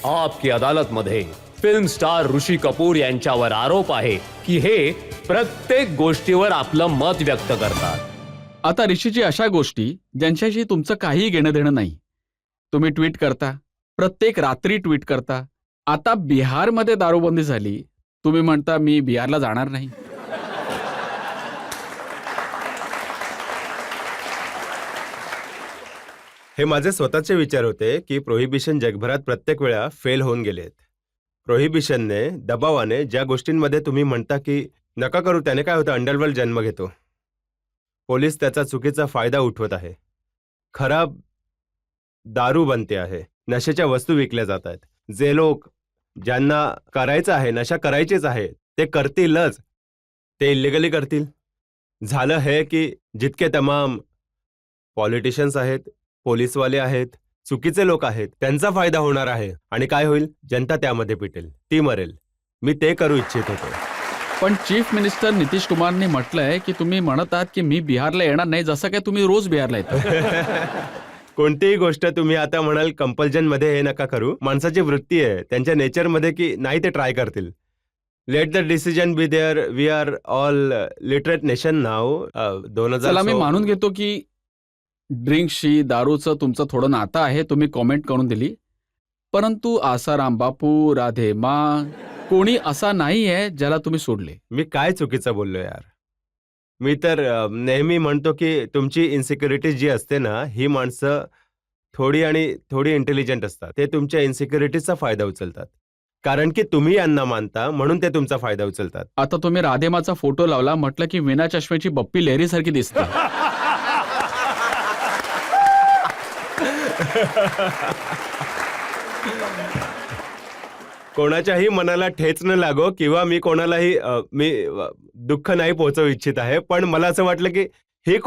आपकी अदालत मध्ये film star Rishi Kapoor यांच्यावर आरोप आहे की हे प्रत्येक गोष्टीवर आपलं मत व्यक्त करतात. आता ऋषीची अशा गोष्टी ज्यांच्याशी तुमचं काही घेणं देणं नाही. तुम्ही ट्विट करता, प्रत्येक रात्री ट्विट करता. आता बिहारमध्ये दारूबंदी झाली, तुम्ही म्हणता मी बिहारला जाणार नाही. हे माझे स्वतःचे विचार होते की प्रोहिबिशन जगभरात प्रत्येक वेळा फेल होऊन गेलेत. प्रोहिबिशनने, दबावाने ज्या गोष्टींमध्ये तुम्ही म्हणता की नका करू त्याने काय होतं, अंडरवर्ल्ड जन्म घेतो. पोलीस त्याचा चुकीचा फायदा उठवत आहे. खराब दारू बनते आहे, नशेच्या वस्तू विकल्या जात आहेत. जे लोक ज्यांना करायचं आहे, नशा करायचीच आहे, ते करतीलच. ते इलिगली करतील. झालं हे की जितके तमाम पॉलिटिशियन्स आहेत, पोलीसवाले आहेत, चुकीचे लोक आहेत, त्यांचा फायदा होणार आहे. आणि काय होईल, जनता त्यामध्ये पिटेल, ती मरेल. मी ते करू इच्छित होतो. पण चीफ मिनिस्टर नितीश कुमारने म्हटलंय की तुम्ही म्हणत आहात की मी बिहारला येणार नाही, जसं काय तुम्ही रोज बिहारला येता. कोणतीही गोष्ट तुम्ही आता म्हणाल कंपल्जन मध्ये हे नका करू. माणसाची वृत्ती आहे, त्यांच्या नेचरमध्ये की नाही ते ट्राय करतील. Let the decision be there. We are all literate nation now. चला मी मानून घेतो की ड्रिंक्सशी दारूचं तुमचं थोडं नातं आहे, तुम्ही कॉमेंट करून दिली. परंतु आसाराम बापू, राधे माँ, कोणी असा नाही आहे ज्याला तुम्ही सोडले. मी काय चुकीचं बोललो यार. मी तर नेहमी म्हणतो की तुमची इन्सिक्युरिटी जी असते ना, ही माणसं थोडी इंटेलिजंट असतात. ते तुमच्या इन्सिक्युरिटीचा फायदा उचलतात. कारण की तुम्ही यांना मानता म्हणून ते तुमचा फायदा उचलतात. आता तुम्ही राधेमाचा फोटो लावला, म्हटलं की विना चष्म्याची बप्पी लहरी सारखी दिसते. कोणाच्याही मनाला ठेच न लागो किंवा मी कोणालाही मी दुःख नाही पोहोचवू इच्छित आहे. पण मला असं वाटलं की ही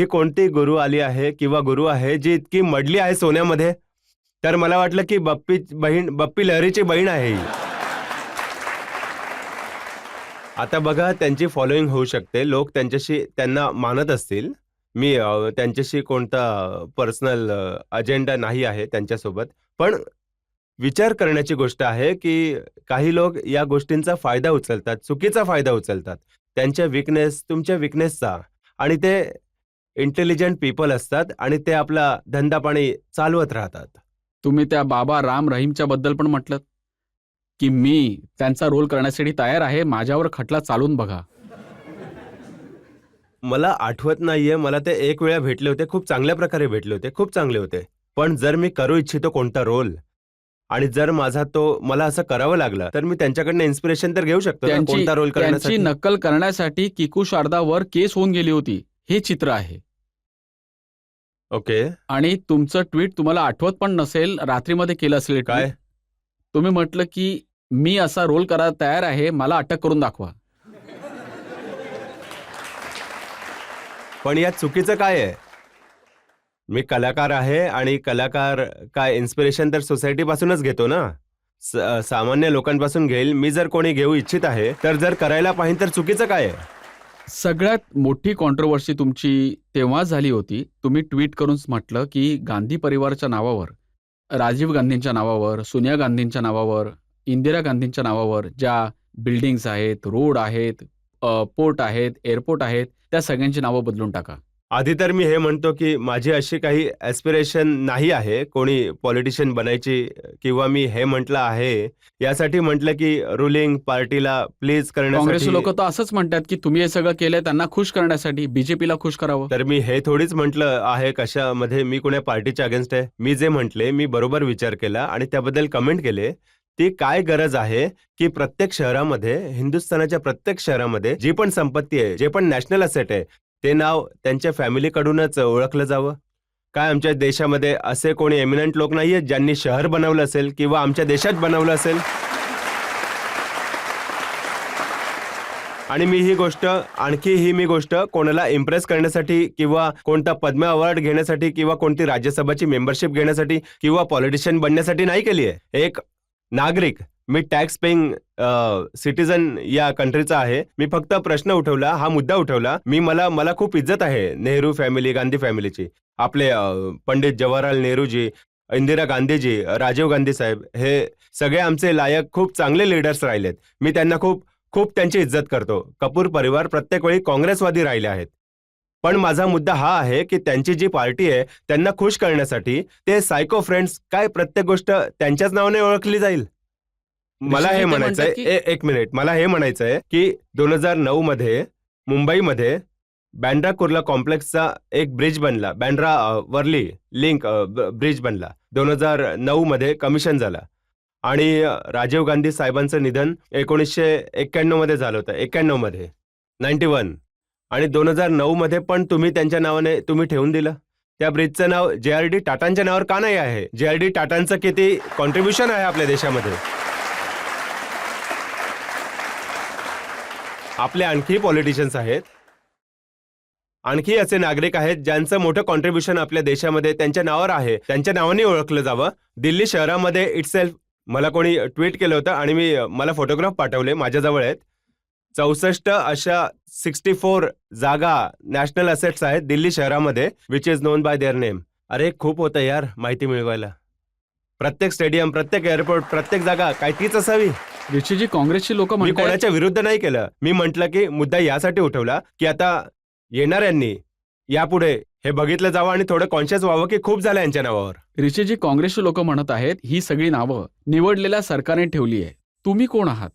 कोणती गुरु आली आहे किंवा गुरु आहे जी इतकी मडली आहे सोन्यामध्ये. तर मला वाटलं की बप्पी लहरीची बहीण आहे ही. आता बघा, त्यांची फॉलोईंग होऊ शकते, लोक त्यांना मानत असतील. मी त्यांच्याशी कोणता पर्सनल अजेंडा नाही आहे त्यांच्यासोबत. पण विचार करण्याची गोष्ट आहे की काही लोक या गोष्टींचा फायदा उचलतात, चुकीचा फायदा उचलतात, त्यांच्या विकनेस, तुमच्या विकनेसचा. आणि ते इंटेलिजंट पीपल असतात आणि ते आपला धंदा पाणी चालवत राहतात. तुम्ही त्या बाबा राम रहीमच्या बद्दल पण म्हटलं की मी त्यांचा रोल करण्यासाठी तयार आहे, माझ्यावर खटला चालून बघा. मला आठवत नाहीये, मला ते एक वेळा भेटले होते, खूप चांगल्या प्रकारे भेटले होते, खूप चांगले होते. पण जर मी करू इच्छितो कोणता रोल आणि जर मला असं करावं लागलं तर मी त्यांच्याकडनं इन्स्पिरेशन तर घेऊ शकतो ना, कोणता रोल करण्यासाठी. त्यांची नक्कल करण्यासाठी किकू शारदावर केस होऊन गेली होती, हे चित्र आहे. ओके. आणि तुमचं ट्विट तुम्हाला आठवत पण नसेल, रात्रीमध्ये केलं असेल. काय तुम्ही म्हटलं की मी असा रोल करायला तयार आहे, मला अटक करून दाखवा. पण यात चुकीचं काय आहे? मी कलाकार आहे आणि कलाकार काय इन्स्पिरेशन तर सोसायटी पासूनच घेतो ना, सामान्य लोकांपासून घेईल. मी जर कोणी घेऊ इच्छित आहे तर जर करायला पाहिजे तर चुकीचं काय आहे? सगळ्यात मोठी कॉन्ट्रोवर्सी तुमची तेव्हा झाली होती, तुम्ही ट्विट करून म्हटलं की गांधी परिवाराच्या नावावर, राजीव गांधींच्या नावावर, सोनिया गांधींच्या नावावर, इंदिरा गांधींच्या नावावर ज्या बिल्डिंग्स आहेत, रोड आहेत, पोर्ट आहेत, एअरपोर्ट आहेत, त्या सगळ्यांची नावं बदलून टाका. आधी तर मी हे म्हणतो की माझी अशी काही ॲस्पिरेशन नाही आहे कोणी पॉलिटिशियन बनायची, किंवा मी हे म्हटलं आहे यासाठी म्हटलं की रुलिंग पार्टीला प्लीज काँग्रेस करण्यासाठी. लोक तर असंच म्हणतात की तुम्ही हे सगळं केलंय त्यांना खुश करण्यासाठी, बीजेपीला खुश करावं. तर मी हे थोडीच म्हटलं आहे कशामध्ये मी कोण्या पार्टीच्या अगेन्स्ट आहे. मी जे म्हटले मी बरोबर विचार केला आणि त्याबद्दल कमेंट केले. ती काय गरज आहे की प्रत्येक शहरामध्ये, हिंदुस्थानाच्या प्रत्येक शहरामध्ये जी पण संपत्ती आहे, जे पण नॅशनल असेट आहे, ते नाव त्यांच्या फॅमिलीकडूनच ओळखलं जावं. काय आमच्या देशामध्ये असे कोणी एमिनंट लोक नाहीयेत ज्यांनी शहर बनवलं असेल किंवा आमच्या देशात बनवलं असेल? आणि मी ही गोष्ट कोणाला इम्प्रेस करण्यासाठी किंवा कोणता पद्म अवॉर्ड घेण्यासाठी किंवा कोणती राज्यसभाची मेंबरशिप घेण्यासाठी किंवा पॉलिटिशियन बनण्यासाठी नाही केली आहे. एक नागरिक, मी टॅक्स पेइंग सिटीजन या कंट्रीचा आहे. मी फक्त प्रश्न उठवला, हा मुद्दा उठवला. मला खूप इज्जत आहे नेहरू फॅमिली, गांधी फॅमिलीची. आपले पंडित जवाहरलाल नेहरूजी, इंदिरा गांधीजी, राजीव गांधी साहेब हे सगळे आमचे लायक खूप चांगले लीडर्स राहिलेत. मी त्यांना खूप खूप त्यांची इज्जत करतो. कपूर परिवार प्रत्येक वेळी काँग्रेसवादी राहिले आहेत. पण माझा मुद्दा हा आहे की त्यांची जी पार्टी आहे त्यांना खुश करण्यासाठी ते सायको फ्रेंड्स काय प्रत्येक गोष्ट त्यांच्याच नावाने ओळखली जाईल. मला ऋषीजी हे ते म्हणायचंय म्हणतात की एक मिनिट, मला हे म्हणायचंय की 2009 मध्ये मुंबईमध्ये बँड्रा कुर्ला कॉम्प्लेक्सचा एक ब्रिज बनला. बँड्रा वर्ली लिंक ब्रिज बनला. 2009 मध्ये कमिशन झाला. आणि राजीव गांधी साहेबांचं निधन 1991 मध्ये झालं होतं. 91 मध्ये 91. आणि 2009 मध्ये पण तुम्ही त्यांच्या नावाने तुम्ही ठेवून दिलं. त्या ब्रिजचं नाव JRD टाटांच्या नावावर का नाही आहे? JRD टाटांचं किती कॉन्ट्रीब्युशन आहे आपल्या देशामध्ये. आपले आणखी पॉलिटिशियन्स आहेत, आणखी असे नागरिक आहेत ज्यांचं मोठं कॉन्ट्रीब्युशन आपल्या देशामध्ये त्यांच्या नावावर आहे. त्यांच्या नावाने ओळखलं जावं. दिल्ली शहरामध्ये इटसेल्फ मला कोणी ट्विट केलं होतं आणि मला फोटोग्राफ पाठवले, माझ्याजवळ आहेत. 64 अशा 64 जागा नॅशनल असेट्स आहेत दिल्ली शहरामध्ये which is known by their name. अरे खूप होतं यार माहिती मिळवायला. प्रत्येक स्टेडियम, प्रत्येक एअरपोर्ट, प्रत्येक जागा काय तीच असावी. ऋषीजी, काँग्रेसची लोक मी म्हणतात कोणाच्या विरुद्ध नाही केलं. मी म्हटलं की मुद्दा यासाठी उठवला की आता येणाऱ्यांनी यापुढे हे बघितलं जावं आणि थोडं कॉन्शियस व्हावं की खूप झालं यांच्या नावावर. ऋषीजी, काँग्रेसची लोक म्हणत आहेत ही सगळी नावं निवडलेल्या सरकारने ठेवली आहे. तुम्ही कोण आहात?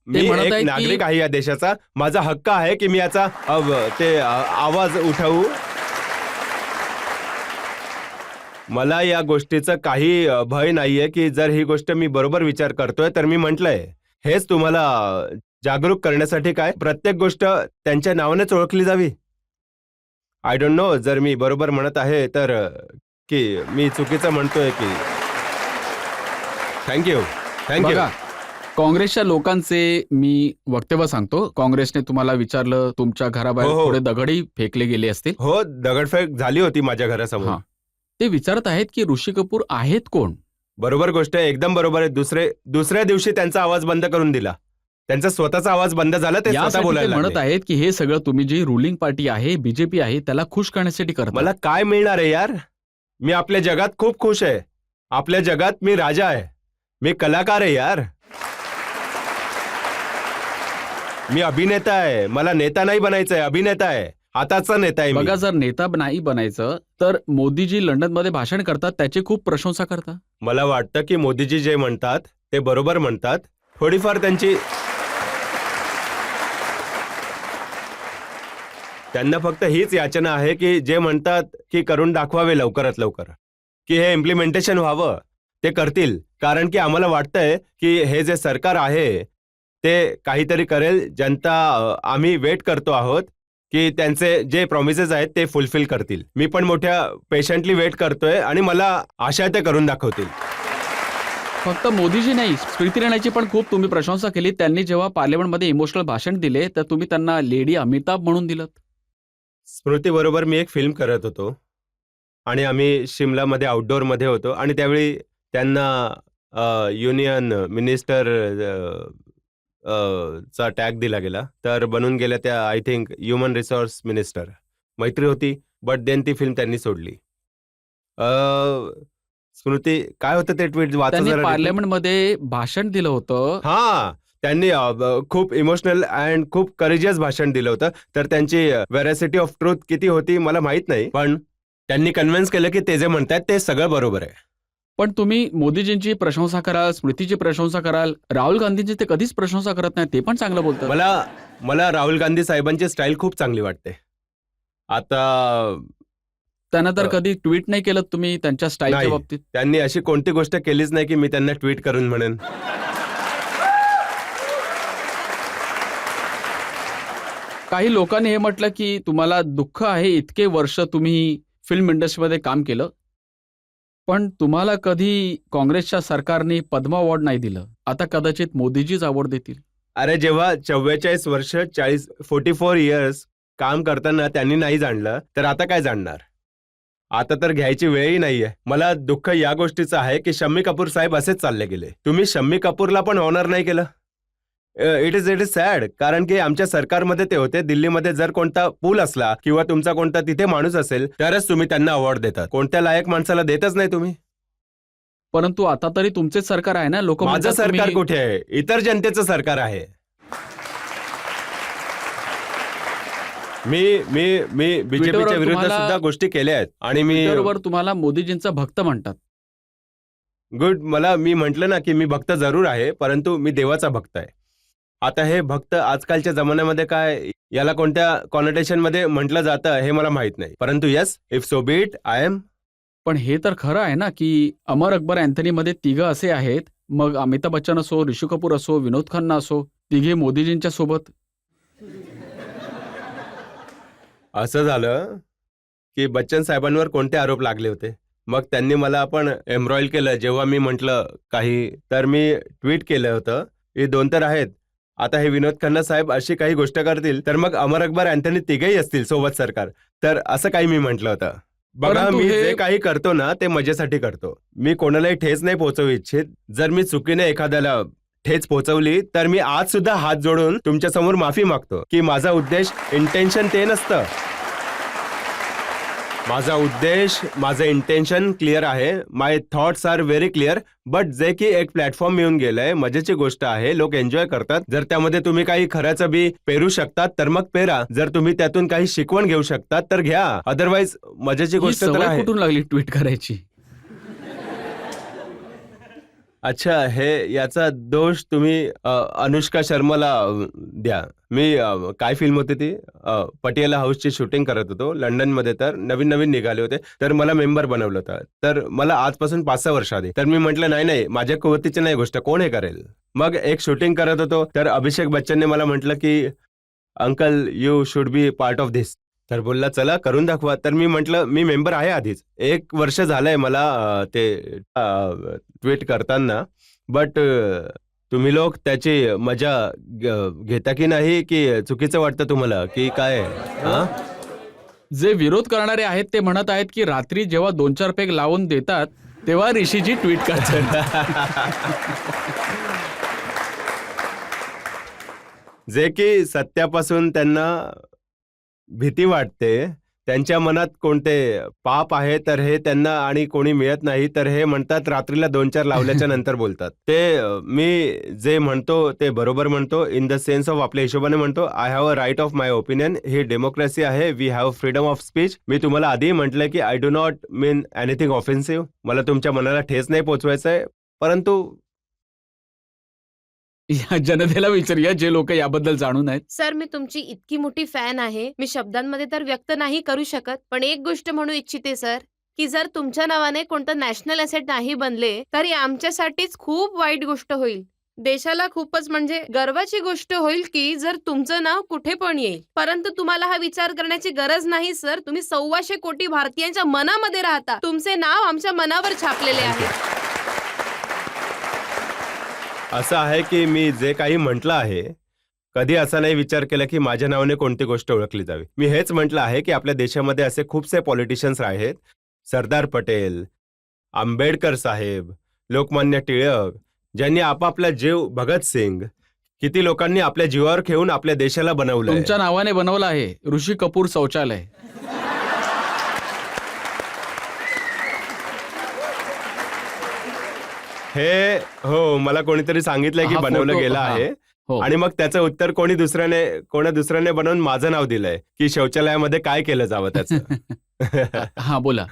मी म्हणत एक आहेत की- नागरिक आहे या देशाचा. माझा हक्क आहे की मी याचा आवाज उठवू. मला या गोष्टीचं काही भय नाहीये की जर ही गोष्ट मी बरोबर विचार करतोय तर मी म्हटलंय हेच तुम्हाला जागरूक करण्यासाठी काय प्रत्येक गोष्ट त्यांच्या नावानेच ओळखली जावी. आय डोंट नो जर मी बरोबर म्हणत आहे तर की मी चुकीचं म्हणतोय की. थँक्यू. बघा, काँग्रेसच्या लोकांचे मी वक्तव्य सांगतो. काँग्रेसने तुम्हाला विचारलं, तुमच्या घराबाहेर हो, हो. थोडे दगडही फेकले गेले असतील. हो, दगडफेक झाली होती माझ्या घरासमोर. हा. ते विचारत आहेत की ऋषी कपूर आहेत कोण? बरोबर गोष्ट आहे, एकदम बरोबर आहे. दुसऱ्या दिवशी त्यांचा आवाज बंद करून दिला. त्यांचा स्वतःचा आवाज बंद झाला. ते स्वतः यासाठी ते बोलायला म्हणत लागले. आहेत की हे सगळं तुम्ही जी रुलिंग पार्टी आहे, बीजेपी आहे, त्याला खुश करण्यासाठी करता. मला काय मिळणार आहे यार? मी आपल्या जगात खूप खुश आहे. आपल्या जगात मी राजा आहे. मी कलाकार आहे यार. मी अभिनेता आहे. मला नेता नाही बनायचंय, अभिनेता आहे. आताचा नेता आहे मी. बघा, जर नेता नाही बनायचं तर मोदीजी लंडनमध्ये भाषण करतात, त्याची खूप प्रशंसा करता. मला वाटतं की मोदीजी जे म्हणतात ते बरोबर म्हणतात. थोडीफार त्यांना फक्त हीच याचना आहे की जे म्हणतात की करून दाखवावे लवकरात लवकर, की हे इम्प्लिमेंटेशन व्हावं. ते करतील, कारण की आम्हाला वाटतंय की हे जे सरकार आहे ते काहीतरी करेल. जनता आम्ही वेट करतो आहोत की त्यांचे जे प्रॉमिसेस आहेत ते फुलफिल करतील. मी पण मोठ्या पेशंटली वेट करतोय आणि मला आशा आहे ते करून दाखवतील. फक्त मोदीजी नाही, स्मृती इराणीची पण खूप तुम्ही प्रशंसा केली. त्यांनी जेव्हा पार्लमेंटमध्ये इमोशनल भाषण दिले तर तुम्ही त्यांना लेडी अमिताभ म्हणून दिलं. स्मृती बरोबर मी एक फिल्म करत होतो आणि आम्ही शिमलामध्ये आउटडोअरमध्ये होतो आणि त्यावेळी त्यांना युनियन मिनिस्टर चा टॅग दिला गेला. तर बनून गेल्या त्या I think human resource minister. मैत्री होती, बट देन ती फिल्म त्यांनी सोडली. स्मृती काय होतं ते ट्विट वाचा त्यांनी जरा. पार्लमेंटमध्ये भाषण दिलं होतं. हा, त्यांनी खूप इमोशनल अँड खूप करेजियस भाषण दिलं होतं. तर त्यांची व्हेरॅसिटी ऑफ ट्रूथ किती होती मला माहित नाही, पण त्यांनी कन्व्हिन्स केलं की ते जे म्हणतात ते सगळं बरोबर आहे. पण तुम्ही मोदीजींची प्रशंसा कराल, स्मृतीची प्रशंसा कराल, राहुल गांधींची ते कधीच प्रशंसा करत नाही. ते पण चांगलं बोलतात. मला राहुल गांधी साहेबांची स्टाईल खूप चांगली वाटते. आता त्यांना तर कधी ट्विट नाही केलं तुम्ही त्यांच्या स्टाईलच्या नाही. बाबतीत? त्यांनी अशी कोणती गोष्ट केलीच नाही की मी त्यांना ट्विट करून म्हणेन. काही लोकांनी हे म्हटलं की तुम्हाला दुःख आहे, इतके वर्ष तुम्ही फिल्म इंडस्ट्रीमध्ये काम केलं, पण तुम्हाला कधी काँग्रेसच्या सरकारने पद्म अवॉर्ड नाही दिलं. आता कदाचित मोदीजीच अवॉर्ड देतील. अरे जेव्हा 44 वर्ष 44 इयर्स काम करताना त्यांनी नाही जाणलं तर आता काय जाणणार. आता तर घ्यायची वेळही नाहीये. मला दुःख या गोष्टीचं आहे की शम्मी कपूर साहेब असेच चालले गेले. तुम्ही शम्मी कपूरला पण ऑनर नाही केलं. इट इज सॅड, कारण की आमच्या सरकारमध्ये ते होते. दिल्लीमध्ये जर कोणता पूल असला किंवा तुमचा कोणता तिथे माणूस असेल तरच तुम्ही त्यांना अवॉर्ड देतात. कोणत्या लायक माणसाला देतच नाही तुम्ही. परंतु आता तरी तुमचेच सरकार आहे ना. लोक माझं सरकार कुठे आहे? इतर जनतेचं सरकार आहे. मी मी मी बीजेपीच्या विरुद्ध सुद्धा गोष्टी केल्या आहेत आणि मी बरोबर तुम्हाला मोदीजींचा भक्त म्हणतात. गुड. मी म्हटलं ना की मी भक्त जरूर आहे, परंतु मी देवाचा भक्त आहे. आता हे भक्त आजकालच्या जमान्यामध्ये काय याला कोणत्या कॉनोटेशन मध्ये म्हटलं जातं हे मला माहित नाही, परंतु yes, if so be it, I am. पण हे तर खरं आहे ना की अमर अकबर अँथनीमध्ये तिघं असे आहेत. मग अमिताभ बच्चन असो, ऋषी कपूर असो, विनोद खन्ना असो, तिघे मोदीजींच्या सोबत. असं झालं की बच्चन साहेबांवर कोणते आरोप लागले होते. मग त्यांनी मला आपण एम्ब्रॉईल केलं. जेव्हा मी म्हटलं काही तर मी ट्विट केलं होतं. हे दोन तर आहेत. आता हे विनोद खन्ना साहेब अशी काही गोष्ट करतील तर मग अमर अकबर अँथनी तिघेही असतील सोबत सरकार. तर असं काही मी म्हटलं होतं. बघा, परंतु मी हे- जे काही करतो ना ते मजेसाठी करतो. मी कोणालाही ठेच नाही पोहोचवू इच्छित. जर मी चुकीने एखाद्याला ठेच पोहोचवली तर मी आज सुद्धा हात जोडून तुमच्या समोर माफी मागतो की माझा उद्देश, इंटेन्शन ते नसतं. माझं इंटेन्शन क्लिअर आहे. My thoughts are very clear. But जे की एक प्लॅटफॉर्म मिळून गेलंय, मजेची गोष्ट आहे, लोक एन्जॉय करतात. जर त्यामध्ये तुम्ही काही खऱ्याचं बी पेरू शकतात तर मग पेरा. जर तुम्ही त्यातून काही शिकवण घेऊ शकतात तर घ्या. अदरवाईज मजेची ही गोष्ट तर सवय आहे. कुठून लागली ट्विट करायची? अच्छा, याचा दोष तुम्ही अनुष्का शर्माला द्या. मी काय फिल्म होती ती, पटियाला हाऊसची शूटिंग करत होतो लंडनमध्ये. तर नवीन नवीन निघाले होते तर मला मेंबर बनवलं होतं. तर मला आजपासून 5-6 वर्ष आधी. तर मी म्हटलं नाही माझ्या कुवतीची नाही गोष्ट, कोण हे करेल. मग एक शूटिंग करत होतो तर अभिषेक बच्चनने मला म्हटलं की uncle you should be part of this. तर बोलला चला करून दाखवा. तर मी म्हटलं मी मेंबर आहे आधीच. 1 वर्ष झालंय मला ते ट्विट करताना. बट तुम्ही लोक त्याची मजा घेता की नाही, की चुकीचं वाटतं तुम्हाला की काय? हा, जे विरोध करणारे आहेत ते म्हणत आहेत की रात्री जेव्हा 2-4 पेग लावून देतात तेव्हा ऋषीजी ट्विट करतात. जे की सत्यापासून त्यांना भीती वाटते. त्यांच्या मनात कोणते पाप आहे तर हे त्यांना आणि कोणी मिळत नाही तर हे म्हणतात रात्रीला 2-4 लावल्याच्या नंतर बोलतात. ते मी जे म्हणतो ते बरोबर म्हणतो. इन द सेन्स ऑफ आपल्या हिशोबाने म्हणतो. I have a right of my opinion. ही डेमोक्रेसी आहे. We have freedom of speech. मी तुम्हाला आधी म्हटलंय की I do not mean anything offensive. मला तुमच्या मनाला ठेच नाही पोचवायचं आहे. परंतु या जनतेला विचारूया जे लोक याबद्दल जाणून आहेत. सर, मी तुमची इतकी मोठी फॅन आहे. मी शब्दांमध्ये तर व्यक्त नाही करू शकत, पण एक गोष्ट म्हणू इच्छिते सर, की जर तुमच्या नावाने कोणतं नॅशनल ॲसेट नाही बनले तरी आमच्यासाठीच खूप वाईट गोष्ट होईल. देशाला खूपच म्हणजे गर्वाची गोष्ट होईल की जर तुमचं नाव कुठे पण येईल. परंतु तुम्हाला हा विचार करण्याची गरज नाही सर. तुम्ही 125 कोटी भारतीयांच्या मनामध्ये राहता. तुमचे नाव आमच्या मनावर छापलेले आहे. असं आहे की मी जे काही म्हटलं आहे कधी असा नाही विचार केला की माझ्या नावाने कोणती गोष्ट ओळखली जावी. मी हेच म्हटलं आहे की आपल्या देशामध्ये असे खूपसे पॉलिटिशियन्स आहेत. सरदार पटेल, आंबेडकर साहेब, लोकमान्य टिळक, ज्यांनी आपापला जीव, भगतसिंग, किती लोकांनी आपल्या जीवावर घेऊन आपल्या देशाला बनवलं. तुमच्या नावाने बनवलं आहे ऋषी कपूर शौचालय. हे हो, मला कोणीतरी सांगितलंय की हा बनवलं फोटो- गेलं हा. आहे. हो. आणि मग त्याचं उत्तर कोणी दुसऱ्याने बनवून माझं नाव दिलंय की शौचालयामध्ये काय केलं जावं त्याचं. हा बोला.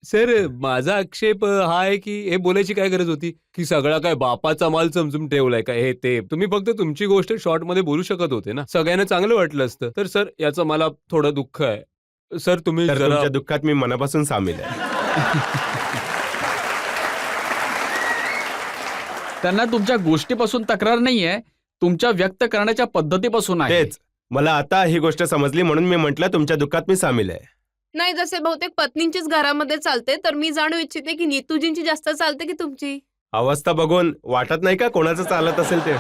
सर, माझा आक्षेप हा आहे की हे बोलायची काय गरज होती की सगळा काय बापाचा माल समजून ठेवलाय का हे ते. तुम्ही फक्त तुमची गोष्ट शॉर्ट मध्ये बोलू शकत होते ना. सगळ्यांना चांगलं वाटलं असतं. तर सर, याचं मला थोडं दुःख आहे. सर, तुम्ही तर जरा तुमच्या दुःखात मी मनापासून सामील आहे. त्यांना तुमच्या गोष्टीपासून तक्रार नाहीये, तुमच्या व्यक्त करण्याच्या पद्धतीपासून आहे. तेच मला आता ही गोष्ट समजली म्हणून मी म्हटलं तुमच्या दुःखात मी सामील आहे. नाही, जसे बहुतेक पत्नींचीच घरामध्ये चालते, तर मी जाणू इच्छिते की नीतूजींची जास्त चालते की तुमची. अवस्था बघून वाटत नाही का कोणाचं चालत असेल ते.